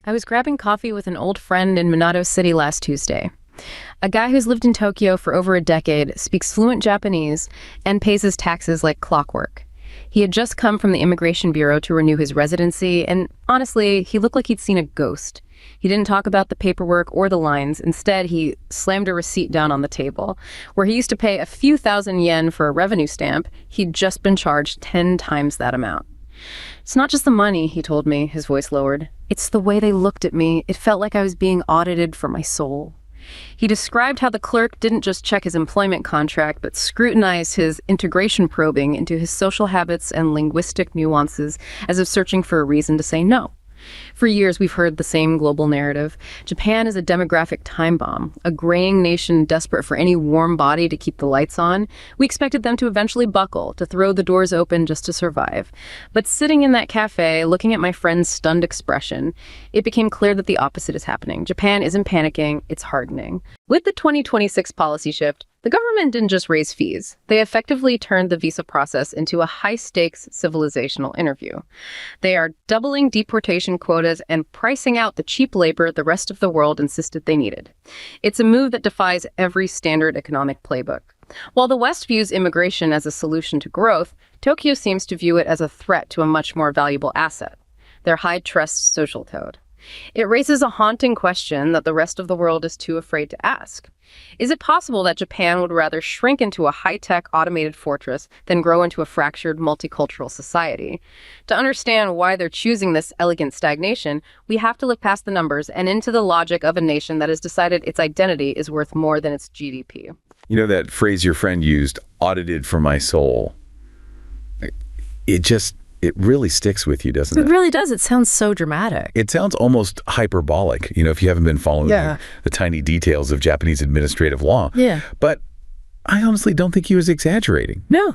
I was grabbing coffee with an old friend in Minato City last Tuesday. A guy who's lived in Tokyo for over a decade, speaks fluent Japanese, and pays his taxes like clockwork. He had just come from the Immigration Bureau to renew his residency, and honestly, he looked like he'd seen a ghost. He didn't talk about the paperwork or the lines. Instead, he slammed a receipt down on the table. Where he used to pay a few thousand yen for a revenue stamp, he'd just been charged 10 times that amount. It's not just the money, he told me, his voice lowered. It's the way they looked at me. It felt like I was being audited for my soul. He described how the clerk didn't just check his employment contract, but scrutinized his integration probing into his social habits and linguistic nuances, as if searching for a reason to say no. For years, we've heard the same global narrative. Japan is a demographic time bomb, a graying nation desperate for any warm body to keep the lights on. We expected them to eventually buckle, to throw the doors open just to survive. But sitting in that cafe, looking at my friend's stunned expression, it became clear that the opposite is happening. Japan isn't panicking, it's hardening. With the 2026 policy shift, the government didn't just raise fees. They effectively turned the visa process into a high-stakes civilizational interview. They are doubling deportation quotas and pricing out the cheap labor the rest of the world insisted they needed. It's a move that defies every standard economic playbook. While the West views immigration as a solution to growth, Tokyo seems to view it as a threat to a much more valuable asset, their high-trust social code. It raises a haunting question that the rest of the world is too afraid to ask. Is it possible that Japan would rather shrink into a high-tech automated fortress than grow into a fractured multicultural society? To understand why they're choosing this elegant stagnation, we have to look past the numbers and into the logic of a nation that has decided its identity is worth more than its GDP. You know that phrase your friend used, audited for my soul? It really sticks with you, doesn't it? It really does. It sounds so dramatic. It sounds almost hyperbolic, if you haven't been following the tiny details of Japanese administrative law. Yeah. But I honestly don't think he was exaggerating. No,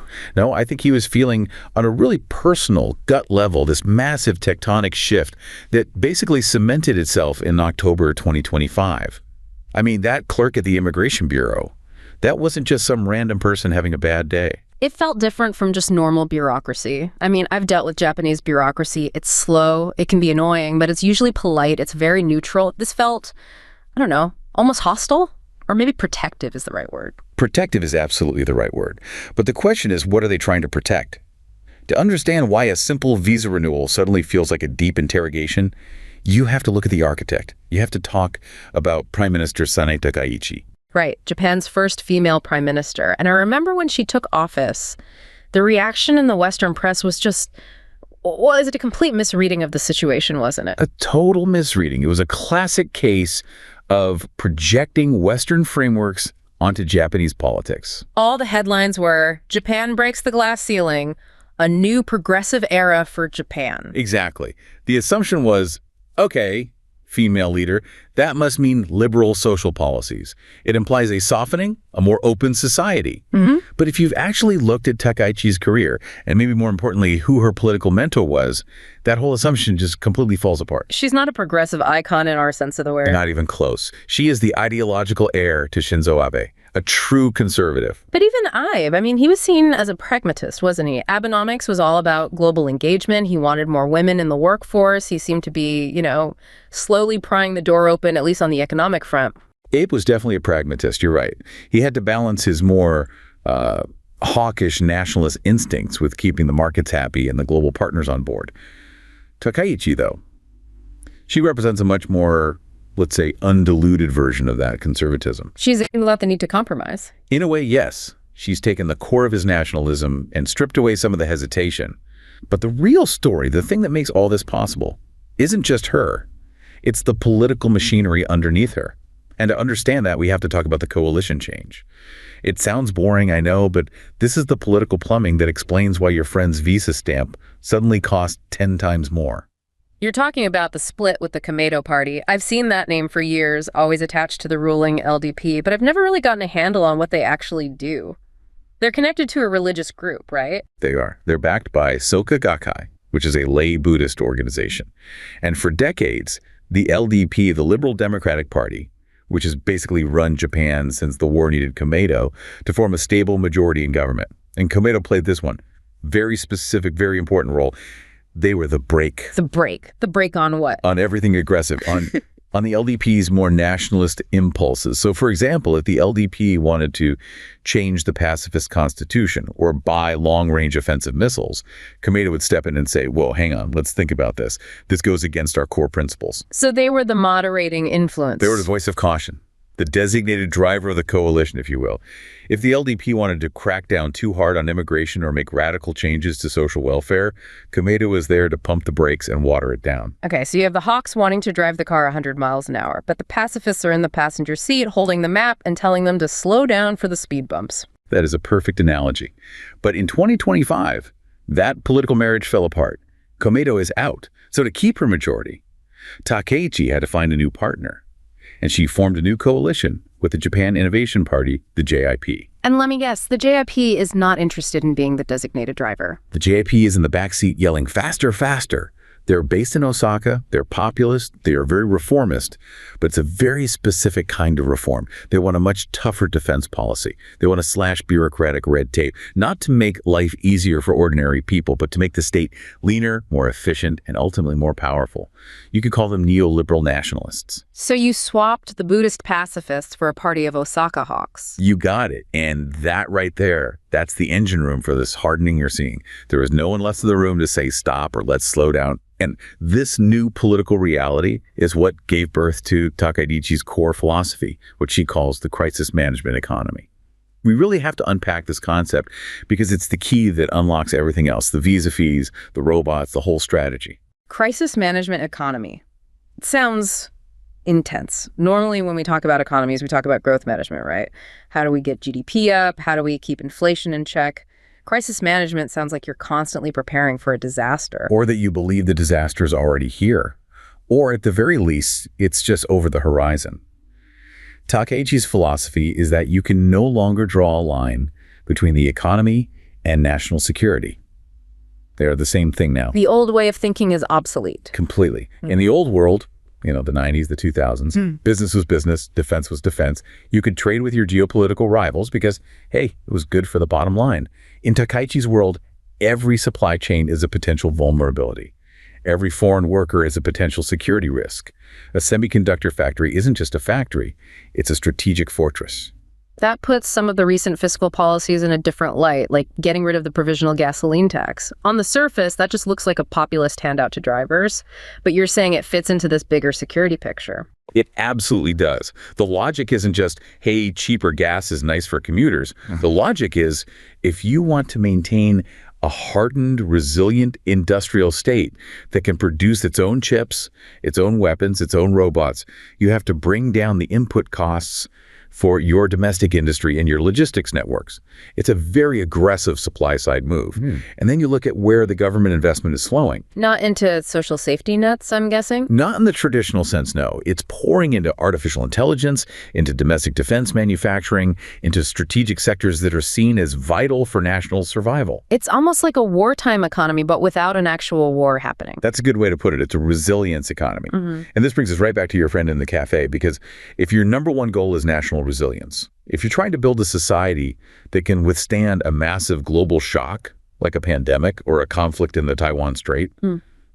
I think he was feeling on a really personal gut level this massive tectonic shift that basically cemented itself in October 2025. I mean, that clerk at the Immigration Bureau, that wasn't just some random person having a bad day. It felt different from just normal bureaucracy. I mean, I've dealt with Japanese bureaucracy. It's slow, it can be annoying, but it's usually polite, it's very neutral. This felt, I don't know, almost hostile? Or maybe protective is the right word. Protective is absolutely the right word. But the question is, what are they trying to protect? To understand why a simple visa renewal suddenly feels like a deep interrogation, you have to look at the architect. You have to talk about Prime Minister Sane Takahichi. Right, Japan's first female prime minister. And I remember when she took office, the reaction in the Western press was just, well, is it a complete misreading of the situation, wasn't it? A total misreading. It was a classic case of projecting Western frameworks onto Japanese politics. All the headlines were, Japan breaks the glass ceiling, a new progressive era for Japan. Exactly. The assumption was, okay, female leader, that must mean liberal social policies. It implies a softening, a more open society. But if you've actually looked at Takaichi's career, and maybe more importantly, who her political mentor was, that whole assumption just completely falls apart. She's not a progressive icon in our sense of the word. Not even close. She is the ideological heir to Shinzo Abe, a true conservative. But even Abe, I mean, he was seen as a pragmatist, wasn't he? Abenomics was all about global engagement. He wanted more women in the workforce. He seemed to be, slowly prying the door open, at least on the economic front. Abe was definitely a pragmatist, you're right. He had to balance his more hawkish nationalist instincts with keeping the markets happy and the global partners on board. Takaichi, though, she represents a much more, let's say, undiluted version of that conservatism. She's without the need to compromise. In a way, yes. She's taken the core of his nationalism and stripped away some of the hesitation. But the real story, the thing that makes all this possible, isn't just her. It's the political machinery underneath her. And to understand that, we have to talk about the coalition change. It sounds boring, I know, but this is the political plumbing that explains why your friend's visa stamp suddenly cost 10 times more. You're talking about the split with the Komeito Party. I've seen that name for years, always attached to the ruling LDP, but I've never really gotten a handle on what they actually do. They're connected to a religious group, right? They are. They're backed by Soka Gakkai, which is a lay Buddhist organization. And for decades, the LDP, the Liberal Democratic Party, which has basically run Japan since the war needed Komeito to form a stable majority in government. And Komeito played this one very specific, very important role. They were the brake. The brake. The brake on what? On everything aggressive, on the LDP's more nationalist impulses. So, for example, if the LDP wanted to change the pacifist constitution or buy long-range offensive missiles, Komeito would step in and say, whoa, hang on, let's think about this. This goes against our core principles. So they were the moderating influence. They were the voice of caution, the designated driver of the coalition, if you will. If the LDP wanted to crack down too hard on immigration or make radical changes to social welfare, Komeito was there to pump the brakes and water it down. Okay, so you have the hawks wanting to drive the car 100 miles an hour, but the pacifists are in the passenger seat holding the map and telling them to slow down for the speed bumps. That is a perfect analogy. But in 2025, that political marriage fell apart. Komeito is out. So to keep her majority, Takaichi had to find a new partner. And she formed a new coalition with the Japan Innovation Party, the JIP. And let me guess, the JIP is not interested in being the designated driver. The JIP is in the backseat yelling, faster, faster. They're based in Osaka, they're populist, they are very reformist, but it's a very specific kind of reform. They want a much tougher defense policy. They want to slash bureaucratic red tape, not to make life easier for ordinary people, but to make the state leaner, more efficient, and ultimately more powerful. You could call them neoliberal nationalists. So you swapped the Buddhist pacifists for a party of Osaka hawks. You got it. And that right there, that's the engine room for this hardening you're seeing. There is no one left in the room to say stop or let's slow down. And this new political reality is what gave birth to Takaichi's core philosophy, what she calls the crisis management economy. We really have to unpack this concept because it's the key that unlocks everything else, the visa fees, the robots, the whole strategy. Crisis management economy. It sounds intense. Normally when we talk about economies, we talk about growth management, right? How do we get GDP up? How do we keep inflation in check? Crisis management sounds like you're constantly preparing for a disaster. Or that you believe the disaster is already here. Or at the very least, it's just over the horizon. Takaichi's philosophy is that you can no longer draw a line between the economy and national security. They are the same thing now. The old way of thinking is obsolete. Completely. In the old world, the 90s, the 2000s, business was business, defense was defense. You could trade with your geopolitical rivals because, hey, it was good for the bottom line. In Takaichi's world, every supply chain is a potential vulnerability. Every foreign worker is a potential security risk. A semiconductor factory isn't just a factory, it's a strategic fortress. That puts some of the recent fiscal policies in a different light, like getting rid of the provisional gasoline tax. On the surface, that just looks like a populist handout to drivers, but you're saying it fits into this bigger security picture. It absolutely does. The logic isn't just, hey, cheaper gas is nice for commuters. The logic is, if you want to maintain a hardened, resilient industrial state that can produce its own chips, its own weapons, its own robots, you have to bring down the input costs for your domestic industry and your logistics networks. It's a very aggressive supply-side move. And then you look at where the government investment is flowing. Not into social safety nets, I'm guessing? Not in the traditional sense, no. It's pouring into artificial intelligence, into domestic defense manufacturing, into strategic sectors that are seen as vital for national survival. It's almost like a wartime economy, but without an actual war happening. That's a good way to put it. It's a resilience economy. And this brings us right back to your friend in the cafe, because if your number one goal is national resilience, if you're trying to build a society that can withstand a massive global shock, like a pandemic or a conflict in the Taiwan Strait,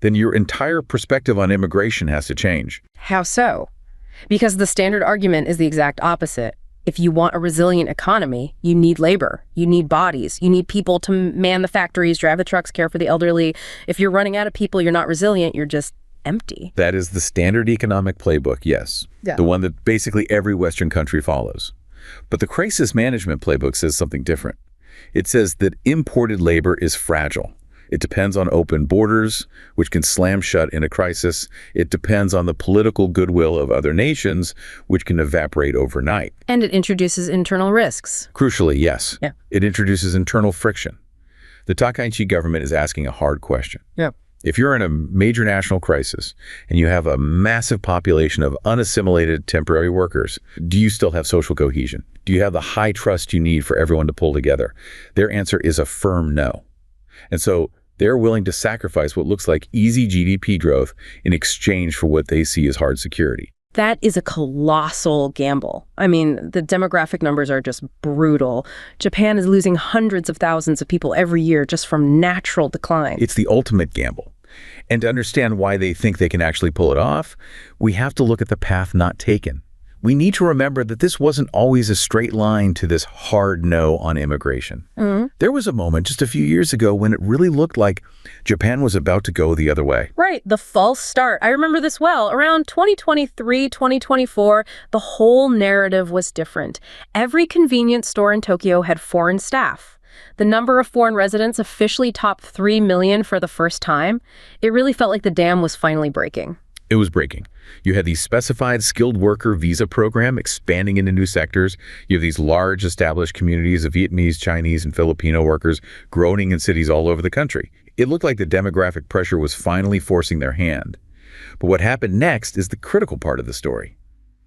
then your entire perspective on immigration has to change. How so? Because the standard argument is the exact opposite. If you want a resilient economy, you need labor, you need bodies, you need people to man the factories, drive the trucks, care for the elderly. If you're running out of people, you're not resilient, you're just empty. That is the standard economic playbook, yes. The one that basically every Western country follows. But the crisis management playbook says something different. It says that imported labor is fragile. It depends on open borders, which can slam shut in a crisis. It depends on the political goodwill of other nations, which can evaporate overnight. And it introduces internal risks. Crucially, yes. It introduces internal friction. The Takaichi government is asking a hard question. If you're in a major national crisis and you have a massive population of unassimilated temporary workers, do you still have social cohesion? Do you have the high trust you need for everyone to pull together? Their answer is a firm no. And so they're willing to sacrifice what looks like easy GDP growth in exchange for what they see as hard security. That is a colossal gamble. I mean, the demographic numbers are just brutal. Japan is losing hundreds of thousands of people every year just from natural decline. It's the ultimate gamble. And to understand why they think they can actually pull it off, we have to look at the path not taken. We need to remember that this wasn't always a straight line to this hard no on immigration. There was a moment just a few years ago when it really looked like Japan was about to go the other way. Right, the false start. I remember this well. Around 2023, 2024, the whole narrative was different. Every convenience store in Tokyo had foreign staff. The number of foreign residents officially topped 3 million for the first time. It really felt like the dam was finally breaking. It was breaking. You had the specified skilled worker visa program expanding into new sectors. You have these large established communities of Vietnamese, Chinese, and Filipino workers groaning in cities all over the country. It looked like the demographic pressure was finally forcing their hand. But what happened next is the critical part of the story.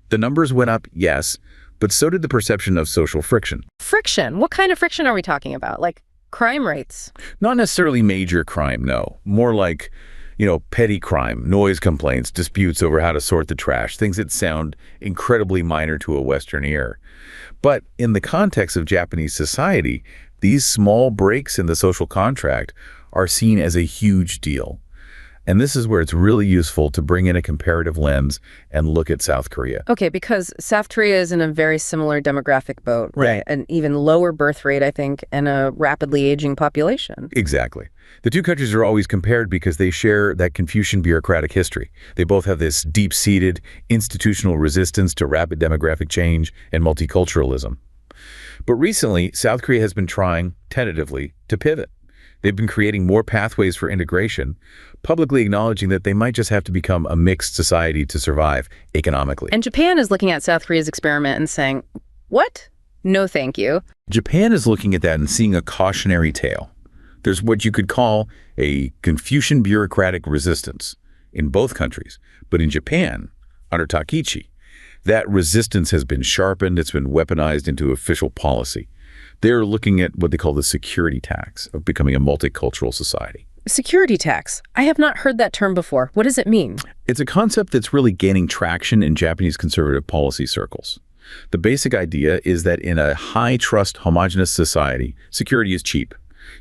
The numbers went up, yes, but so did the perception of social friction. Friction? What kind of friction are we talking about? Like crime rates? Not necessarily major crime, no. More like, petty crime, noise complaints, disputes over how to sort the trash, things that sound incredibly minor to a Western ear. But in the context of Japanese society, these small breaks in the social contract are seen as a huge deal. And this is where it's really useful to bring in a comparative lens and look at South Korea. Okay, because South Korea is in a very similar demographic boat, right? An even lower birth rate, I think, and a rapidly aging population. Exactly. The two countries are always compared because they share that Confucian bureaucratic history. They both have this deep-seated institutional resistance to rapid demographic change and multiculturalism. But recently, South Korea has been trying, tentatively, to pivot. They've been creating more pathways for integration, publicly acknowledging that they might just have to become a mixed society to survive economically. And Japan is looking at South Korea's experiment and saying, what? No, thank you. Japan is looking at that and seeing a cautionary tale. There's what you could call a Confucian bureaucratic resistance in both countries. But in Japan, under Takehichi, that resistance has been sharpened, it's been weaponized into official policy. They're looking at what they call the security tax of becoming a multicultural society. Security tax? I have not heard that term before. What does it mean? It's a concept that's really gaining traction in Japanese conservative policy circles. The basic idea is that in a high-trust, homogenous society, security is cheap.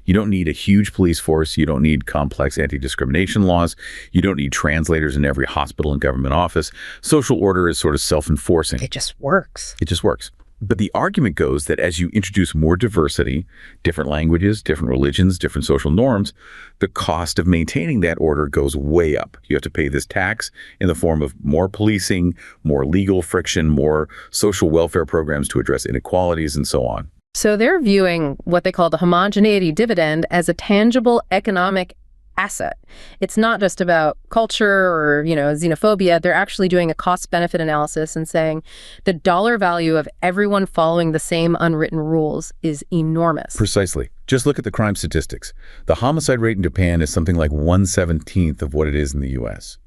You don't need a huge police force. You don't need complex anti-discrimination laws. You don't need translators in every hospital and government office. Social order is sort of self-enforcing. It just works. It just works. But the argument goes that as you introduce more diversity, different languages, different religions, different social norms, the cost of maintaining that order goes way up. You have to pay this tax in the form of more policing, more legal friction, more social welfare programs to address inequalities, and so on. So they're viewing what they call the homogeneity dividend as a tangible economic asset. It's not just about culture or, xenophobia. They're actually doing a cost-benefit analysis and saying the dollar value of everyone following the same unwritten rules is enormous. Precisely. Just look at the crime statistics. The homicide rate in Japan is something like 1/17 of what it is in the U.S.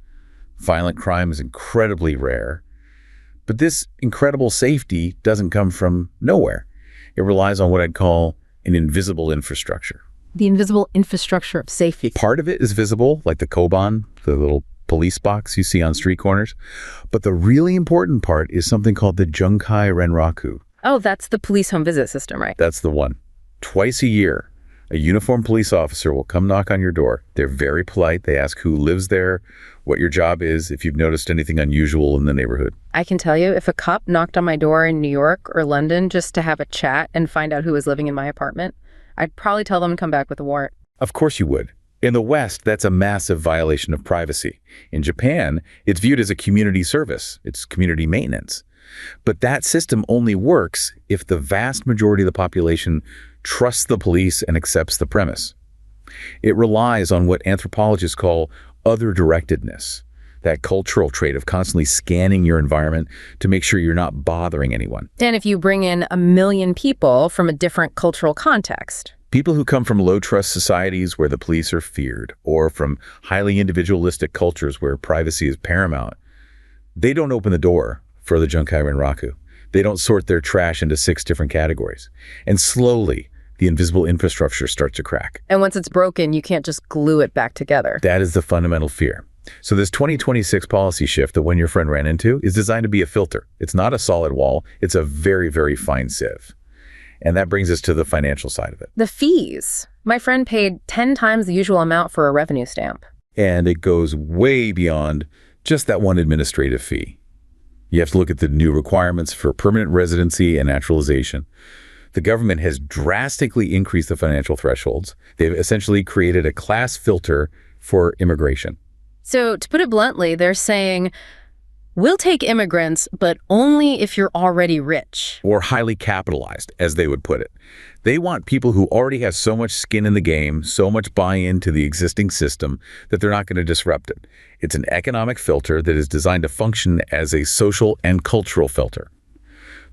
Violent crime is incredibly rare. But this incredible safety doesn't come from nowhere. It relies on what I'd call an invisible infrastructure. The invisible infrastructure of safety. Part of it is visible, like the koban, the little police box you see on street corners. But the really important part is something called the Junkai Renraku. Oh, that's the police home visit system, right? That's the one. Twice a year, a uniformed police officer will come knock on your door. They're very polite. They ask who lives there, what your job is, if you've noticed anything unusual in the neighborhood. I can tell you, if a cop knocked on my door in New York or London just to have a chat and find out who was living in my apartment, I'd probably tell them to come back with a warrant. Of course you would. In the West, that's a massive violation of privacy. In Japan, it's viewed as a community service. It's community maintenance. But that system only works if the vast majority of the population trusts the police and accepts the premise. It relies on what anthropologists call other-directedness, that cultural trait of constantly scanning your environment to make sure you're not bothering anyone. And if you bring in 1 million people from a different cultural context. People who come from low-trust societies where the police are feared, or from highly individualistic cultures where privacy is paramount, they don't open the door for the Junkai Renraku. They don't sort their trash into 6 different categories. And slowly, the invisible infrastructure starts to crack. And once it's broken, you can't just glue it back together. That is the fundamental fear. So this 2026 policy shift that When Your Friend ran into is designed to be a filter. It's not a solid wall. It's a very, very fine sieve. And that brings us to the financial side of it. The fees. My friend paid 10 times the usual amount for a revenue stamp. And it goes way beyond just that one administrative fee. You have to look at the new requirements for permanent residency and naturalization. The government has drastically increased the financial thresholds. They've essentially created a class filter for immigration. So to put it bluntly, they're saying, we'll take immigrants, but only if you're already rich. Or highly capitalized, as they would put it. They want people who already have so much skin in the game, so much buy-in to the existing system, that they're not going to disrupt it. It's an economic filter that is designed to function as a social and cultural filter.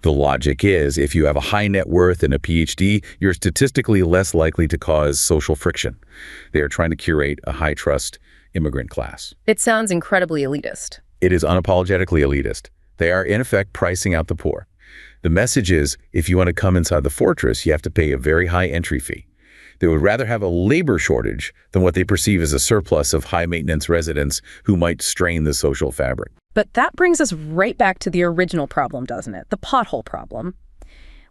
The logic is, if you have a high net worth and a PhD, you're statistically less likely to cause social friction. They are trying to curate a high-trust immigrant class. It sounds incredibly elitist. It is unapologetically elitist. They are, in effect, pricing out the poor. The message is, if you want to come inside the fortress, you have to pay a very high entry fee. They would rather have a labor shortage than what they perceive as a surplus of high-maintenance residents who might strain the social fabric. But that brings us right back to the original problem, doesn't it? The pothole problem.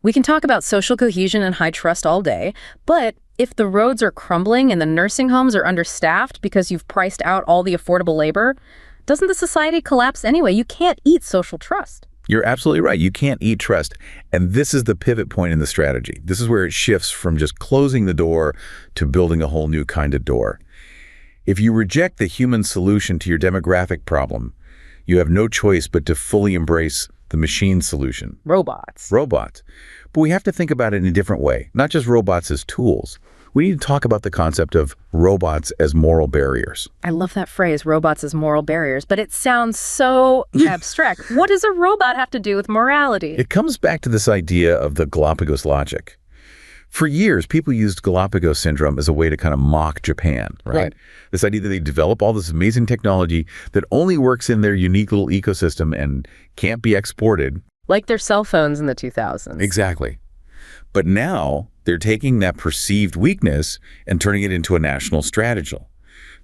We can talk about social cohesion and high trust all day, but if the roads are crumbling and the nursing homes are understaffed because you've priced out all the affordable labor, doesn't the society collapse anyway? You can't eat social trust. You're absolutely right. You can't eat trust. And this is the pivot point in the strategy. This is where it shifts from just closing the door to building a whole new kind of door. If you reject the human solution to your demographic problem, you have no choice but to fully embrace the machine solution. Robots. Robots. But we have to think about it in a different way, not just robots as tools. We need to talk about the concept of robots as moral barriers. I love that phrase, robots as moral barriers, but it sounds so abstract. What does a robot have to do with morality? It comes back to this idea of the Galapagos logic. For years, people used Galapagos syndrome as a way to kind of mock Japan, right? This idea that they develop all this amazing technology that only works in their unique little ecosystem and can't be exported. Like their cell phones in the 2000s. Exactly. But now they're taking that perceived weakness and turning it into a national strategy.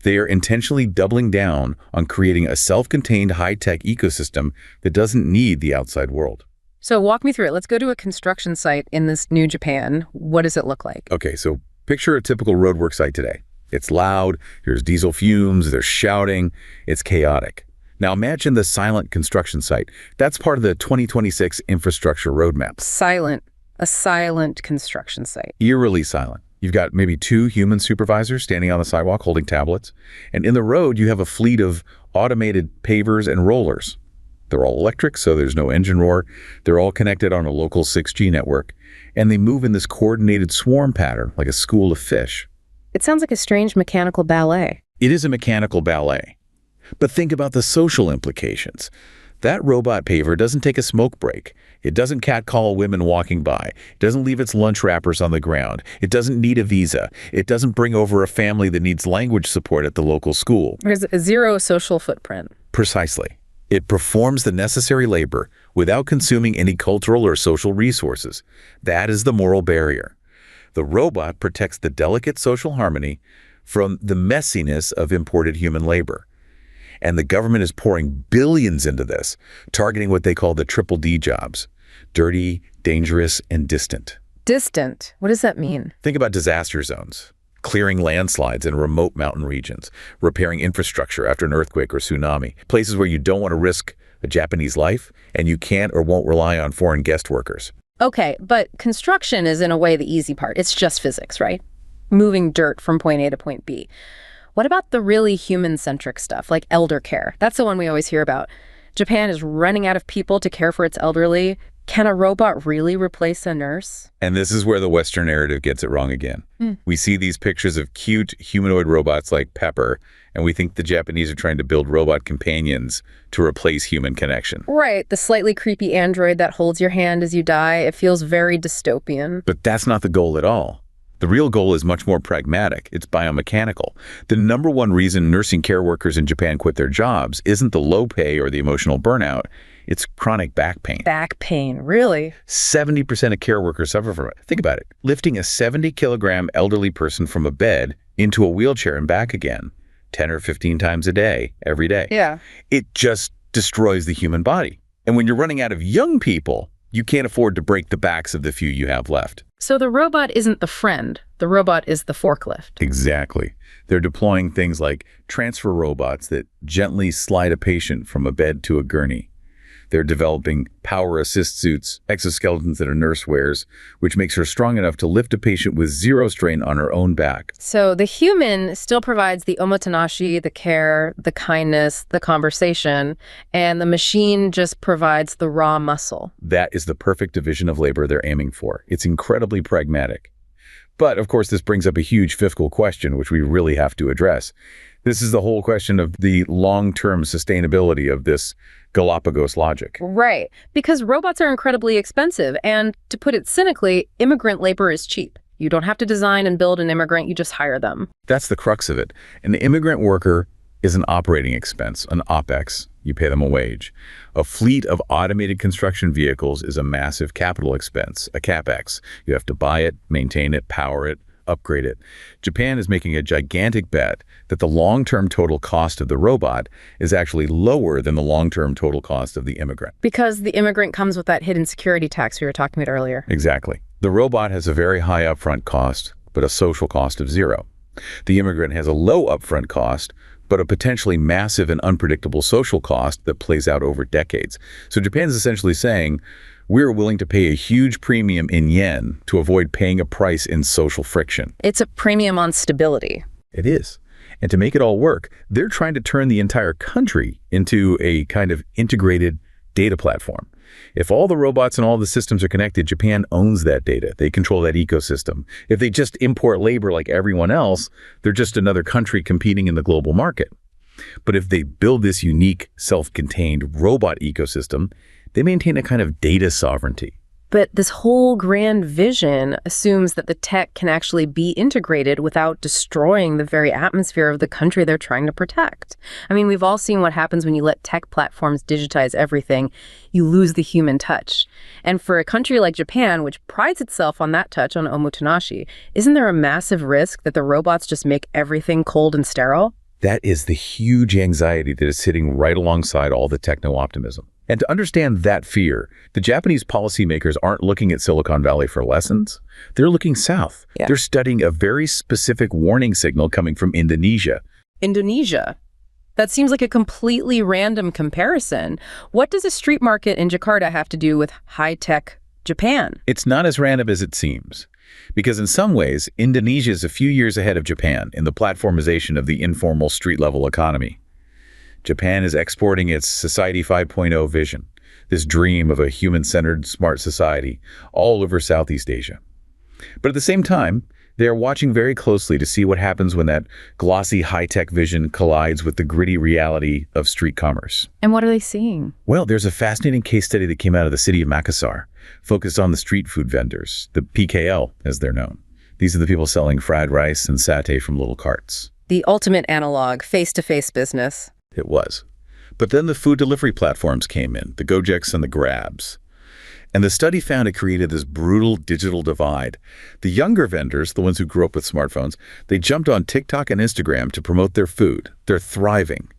They are intentionally doubling down on creating a self-contained high-tech ecosystem that doesn't need the outside world. So walk me through it. Let's go to a construction site in this new Japan. What does it look like? Okay, so picture a typical roadwork site today. It's loud, there's diesel fumes, there's shouting, it's chaotic. Now imagine the silent construction site. That's part of the 2026 infrastructure roadmap. Silent. A silent construction site. Eerily silent. You've got maybe 2 human supervisors standing on the sidewalk holding tablets. And in the road, you have a fleet of automated pavers and rollers. They're all electric, so there's no engine roar. They're all connected on a local 6G network. And they move in this coordinated swarm pattern, like a school of fish. It sounds like a strange mechanical ballet. It is a mechanical ballet. But think about the social implications. That robot paver doesn't take a smoke break. It doesn't catcall women walking by. It doesn't leave its lunch wrappers on the ground. It doesn't need a visa. It doesn't bring over a family that needs language support at the local school. There's a zero social footprint. Precisely. It performs the necessary labor without consuming any cultural or social resources. That is the moral barrier. The robot protects the delicate social harmony from the messiness of imported human labor. And the government is pouring billions into this, targeting what they call the triple D jobs: dirty, dangerous, and distant. Distant? What does that mean? Think about disaster zones, clearing landslides in remote mountain regions, repairing infrastructure after an earthquake or tsunami, places where you don't want to risk a Japanese life and you can't or won't rely on foreign guest workers. Okay, but construction is in a way the easy part. It's just physics, right? Moving dirt from point A to point B. What about the really human-centric stuff, like elder care? That's the one we always hear about. Japan is running out of people to care for its elderly. Can a robot really replace a nurse? And this is where the Western narrative gets it wrong again. We see these pictures of cute humanoid robots like Pepper, and we think the Japanese are trying to build robot companions to replace human connection. Right, the slightly creepy android that holds your hand as you die. It feels very dystopian. But that's not the goal at all. The real goal is much more pragmatic. It's biomechanical. The number one reason nursing care workers in Japan quit their jobs isn't the low pay or the emotional burnout. It's chronic back pain. Back pain, really? 70% of care workers suffer from it. Think about it. Lifting a 70-kilogram elderly person from a bed into a wheelchair and back again, 10 or 15 times a day, every day. Yeah. It just destroys the human body. And when you're running out of young people, You can't afford to break the backs of the few you have left. So the robot isn't the friend. The robot is the forklift. Exactly. They're deploying things like transfer robots that gently slide a patient from a bed to a gurney. They're developing power assist suits, exoskeletons that a nurse wears, which makes her strong enough to lift a patient with zero strain on her own back. So the human still provides the omotenashi, the care, the kindness, the conversation, and the machine just provides the raw muscle. That is the perfect division of labor they're aiming for. It's incredibly pragmatic. But, of course, this brings up a huge fiscal question, which we really have to address. This is the whole question of the long-term sustainability of this Galapagos logic. Right, because robots are incredibly expensive, and to put it cynically, immigrant labor is cheap. You don't have to design and build an immigrant, you just hire them. That's the crux of it. An immigrant worker is an operating expense, an OPEX. You pay them a wage. A fleet of automated construction vehicles is a massive capital expense, a CapEx. You have to buy it, maintain it, power it, upgrade it. Japan is making a gigantic bet that the long-term total cost of the robot is actually lower than the long-term total cost of the immigrant. Because the immigrant comes with that hidden security tax we were talking about earlier. Exactly. The robot has a very high upfront cost, but a social cost of zero. The immigrant has a low upfront cost, but a potentially massive and unpredictable social cost that plays out over decades. So Japan's essentially saying, we're willing to pay a huge premium in yen to avoid paying a price in social friction. It's a premium on stability. It is. And to make it all work, they're trying to turn the entire country into a kind of integrated data platform. If all the robots and all the systems are connected, Japan owns that data. They control that ecosystem. If they just import labor like everyone else, they're just another country competing in the global market. But if they build this unique, self-contained robot ecosystem, they maintain a kind of data sovereignty. But this whole grand vision assumes that the tech can actually be integrated without destroying the very atmosphere of the country they're trying to protect. I mean, we've all seen what happens when you let tech platforms digitize everything. You lose the human touch. And for a country like Japan, which prides itself on that touch on omotenashi, isn't there a massive risk that the robots just make everything cold and sterile? That is the huge anxiety that is sitting right alongside all the techno-optimism. And to understand that fear, the Japanese policymakers aren't looking at Silicon Valley for lessons. They're looking south. Yeah. They're studying a very specific warning signal coming from Indonesia. Indonesia? That seems like a completely random comparison. What does a street market in Jakarta have to do with high-tech Japan? It's not as random as it seems. Because in some ways, Indonesia is a few years ahead of Japan in the platformization of the informal street-level economy. Japan is exporting its Society 5.0 vision, this dream of a human-centered smart society, all over Southeast Asia. But at the same time, they are watching very closely to see what happens when that glossy high-tech vision collides with the gritty reality of street commerce. And what are they seeing? Well, there's a fascinating case study that came out of the city of Makassar, focused on the street food vendors, the PKL, as they're known. These are the people selling fried rice and satay from little carts. The ultimate analog, face-to-face business. It was. But then the food delivery platforms came in, the Gojeks and the Grabs. And the study found it created this brutal digital divide. The younger vendors, the ones who grew up with smartphones, they jumped on TikTok and Instagram to promote their food. They're thriving.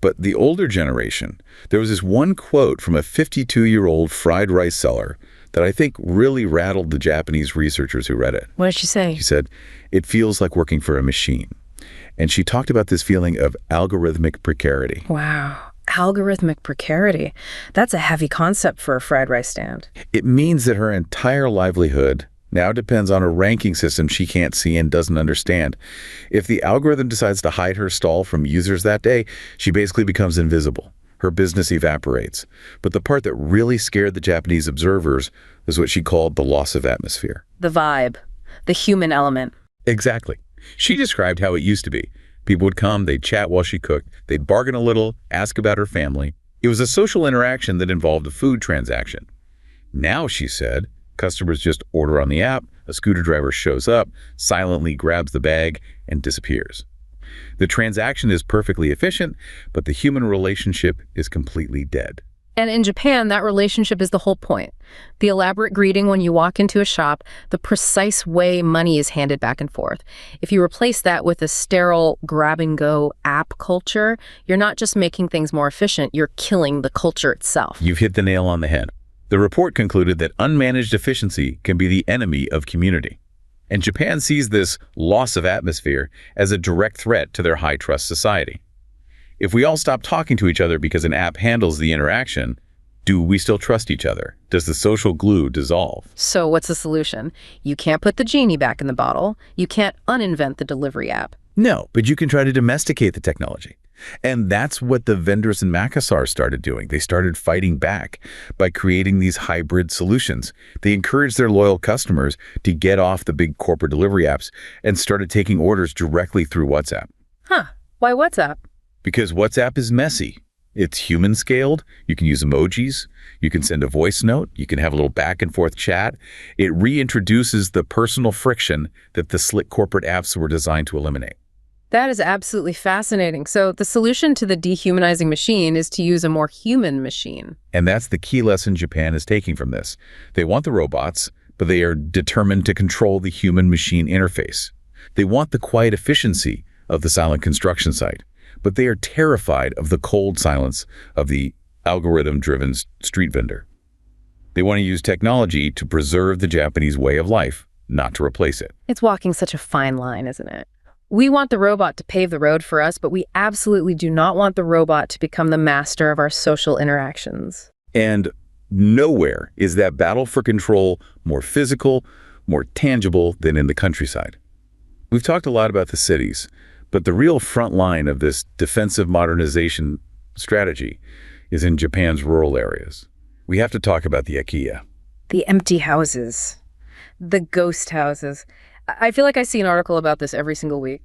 But the older generation, there was this one quote from a 52-year-old fried rice seller that I think really rattled the Japanese researchers who read it. What did she say? She said, "It feels like working for a machine." And she talked about this feeling of algorithmic precarity. Wow. Algorithmic precarity. That's a heavy concept for a fried rice stand. It means that her entire livelihood now depends on a ranking system she can't see and doesn't understand. If the algorithm decides to hide her stall from users that day, she basically becomes invisible. Her business evaporates. But the part that really scared the Japanese observers was what she called the loss of atmosphere. The vibe. The human element. Exactly. She described how it used to be. People would come, they'd chat while she cooked, they'd bargain a little, ask about her family. It was a social interaction that involved a food transaction. Now, she said, customers just order on the app, a scooter driver shows up, silently grabs the bag, and disappears. The transaction is perfectly efficient, but the human relationship is completely dead. And in Japan, that relationship is the whole point. The elaborate greeting when you walk into a shop, the precise way money is handed back and forth. If you replace that with a sterile grab-and-go app culture, you're not just making things more efficient, you're killing the culture itself. You've hit the nail on the head. The The report concluded that unmanaged efficiency can be the enemy of community. And Japan sees this loss of atmosphere as a direct threat to their high-trust society. If we all stop talking to each other because an app handles the interaction, do we still trust each other? Does the social glue dissolve? So what's the solution? You can't put the genie back in the bottle. You can't uninvent the delivery app. No, but you can try to domesticate the technology. And that's what the vendors in Makassar started doing. They started fighting back by creating these hybrid solutions. They encouraged their loyal customers to get off the big corporate delivery apps and started taking orders directly through WhatsApp. Huh. Why WhatsApp? Because WhatsApp is messy. It's human scaled. You can use emojis. You can send a voice note. You can have a little back and forth chat. It reintroduces the personal friction that the slick corporate apps were designed to eliminate. That is absolutely fascinating. So the solution to the dehumanizing machine is to use a more human machine. And that's the key lesson Japan is taking from this. They want the robots, but they are determined to control the human-machine interface. They want the quiet efficiency of the silent construction site, but they are terrified of the cold silence of the algorithm-driven street vendor. They want to use technology to preserve the Japanese way of life, not to replace it. It's walking such a fine line, isn't it? We want the robot to pave the road for us, but we absolutely do not want the robot to become the master of our social interactions. And nowhere is that battle for control more physical, more tangible than in the countryside. We've talked a lot about the cities, but the real front line of this defensive modernization strategy is in Japan's rural areas. We have to talk about the Akiya. The empty houses. The ghost houses. I feel like I see an article about this every single week.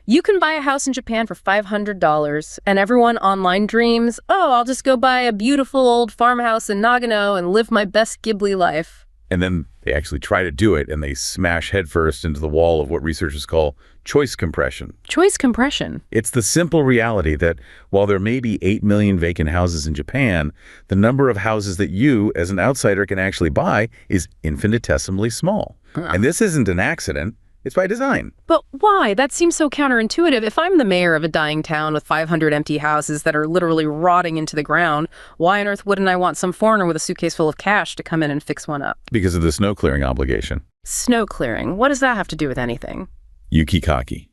You can buy a house in Japan for $500, and everyone online dreams, oh, I'll just go buy a beautiful old farmhouse in Nagano and live my best Ghibli life. And then they actually try to do it, and they smash headfirst into the wall of what researchers call choice compression. Choice compression? It's the simple reality that while there may be 8 million vacant houses in Japan, the number of houses that you, as an outsider, can actually buy is infinitesimally small. And this isn't an accident. It's by design. But why? That seems so counterintuitive. If I'm the mayor of a dying town with 500 empty houses that are literally rotting into the ground, why on earth wouldn't I want some foreigner with a suitcase full of cash to come in and fix one up? Because of the snow clearing obligation. Snow clearing? What does that have to do with anything? Yukikaki.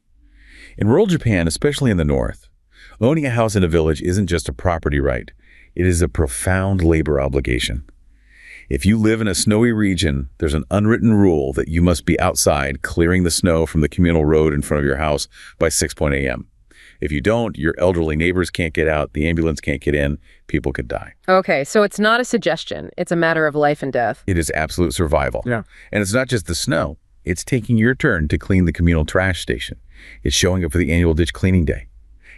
In rural Japan, especially in the north, owning a house in a village isn't just a property right. It is a profound labor obligation. If you live in a snowy region, there's an unwritten rule that you must be outside clearing the snow from the communal road in front of your house by 6 a.m. If you don't, your elderly neighbors can't get out, the ambulance can't get in, people could die. Okay, so it's not a suggestion. It's a matter of life and death. It is absolute survival. Yeah. And it's not just the snow. It's taking your turn to clean the communal trash station. It's showing up for the annual ditch cleaning day.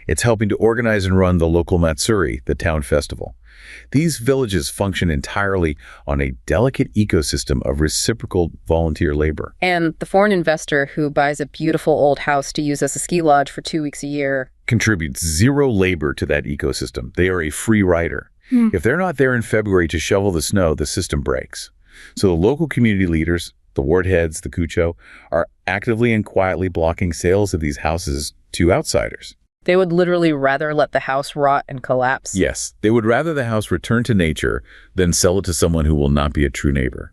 It's helping to organize and run the local Matsuri, the town festival. These villages function entirely on a delicate ecosystem of reciprocal volunteer labor. And the foreign investor who buys a beautiful old house to use as a ski lodge for 2 weeks a year contributes zero labor to that ecosystem. They are a free rider. If they're not there in February to shovel the snow, the system breaks. So the local community leaders, the ward heads, the kucho, are actively and quietly blocking sales of these houses to outsiders. They would literally rather let the house rot and collapse. Yes, they would rather the house return to nature than sell it to someone who will not be a true neighbor.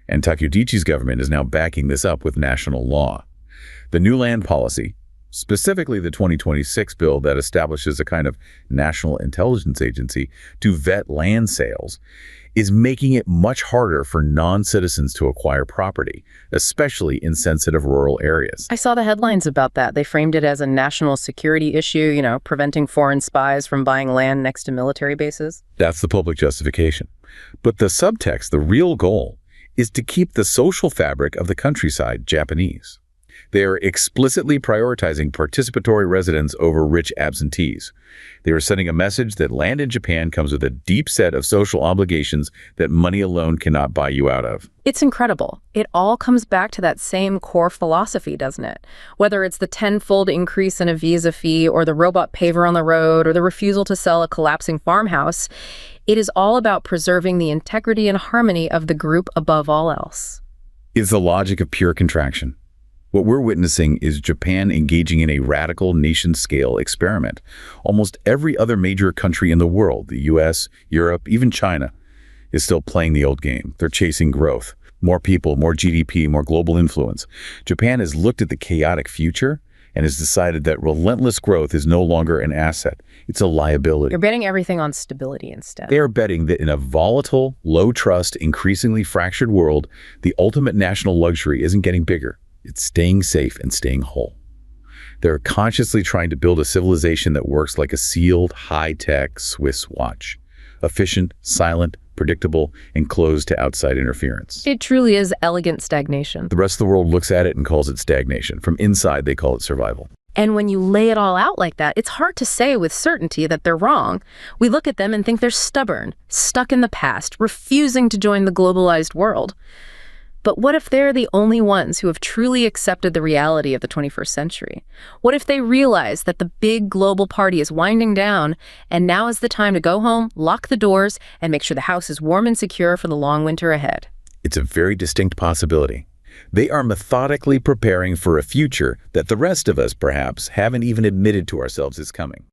And Takeuchi's government is now backing this up with national law. The new land policy, specifically the 2026 bill that establishes a kind of national intelligence agency to vet land sales, is making it much harder for non-citizens to acquire property, especially in sensitive rural areas. I saw the headlines about that. They framed it as a national security issue, preventing foreign spies from buying land next to military bases. That's the public justification. But the subtext, the real goal, is to keep the social fabric of the countryside Japanese. They are explicitly prioritizing participatory residents over rich absentees. They are sending a message that land in Japan comes with a deep set of social obligations that money alone cannot buy you out of. It's incredible. It all comes back to that same core philosophy, doesn't it? Whether it's the tenfold increase in a visa fee or the robot paver on the road or the refusal to sell a collapsing farmhouse, it is all about preserving the integrity and harmony of the group above all else. It's the logic of pure contraction. What we're witnessing is Japan engaging in a radical nation-scale experiment. Almost every other major country in the world, the US, Europe, even China, is still playing the old game. They're chasing growth. More people, more GDP, more global influence. Japan has looked at the chaotic future and has decided that relentless growth is no longer an asset. It's a liability. You're betting everything on stability instead. They are betting that in a volatile, low-trust, increasingly fractured world, the ultimate national luxury isn't getting bigger. It's staying safe and staying whole. They're consciously trying to build a civilization that works like a sealed, high-tech Swiss watch. Efficient, silent, predictable, and closed to outside interference. It truly is elegant stagnation. The rest of the world looks at it and calls it stagnation. From inside, they call it survival. And when you lay it all out like that, it's hard to say with certainty that they're wrong. We look at them and think they're stubborn, stuck in the past, refusing to join the globalized world. But what if they're the only ones who have truly accepted the reality of the 21st century? What if they realize that the big global party is winding down, and now is the time to go home, lock the doors, and make sure the house is warm and secure for the long winter ahead? It's a very distinct possibility. They are methodically preparing for a future that the rest of us, perhaps, haven't even admitted to ourselves is coming.